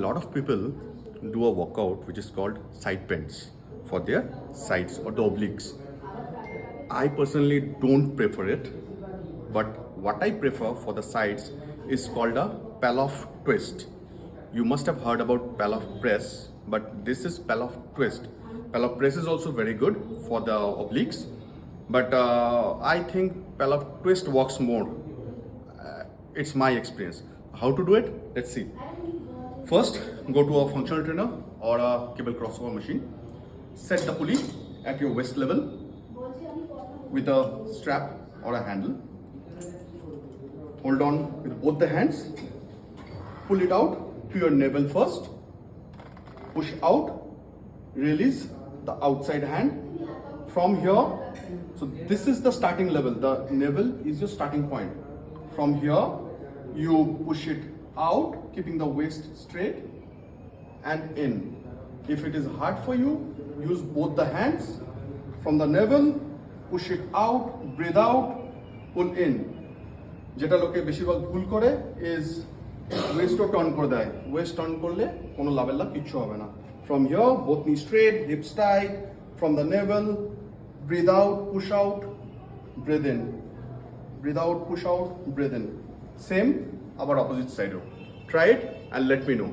A lot of people do a workout which is called side bends for their sides or the obliques. I personally don't prefer it, but what I prefer for the sides is called a Pallof twist. You must have heard about Pallof press, but this is Pallof twist. Pallof press is also very good for the obliques, but I think Pallof twist works more. It's my experience. How to do it? Let's see. First, go to a functional trainer or a cable crossover machine. Set the pulley at your waist level with a strap or a handle. Hold on with both the hands. Pull it out to your navel first. Push out. Release the outside hand. From here, so this is the starting level. The navel is your starting point. From here, you push it out, keeping the waist straight and in. If it is hard for you, use both the hands. From the navel, push it out, breathe out, pull in. যেটা লোকে বেশিরভাগ ভুল করে is waist turn করে দেয়। Waist turn করলে কোনো লাভের লাভ কিচ্ছু হবে না। From here, both knees straight, hips tight. From the navel, breathe out, push out, breathe in. Breathe out, push out, breathe in. Same, our opposite side. Try it and let me know.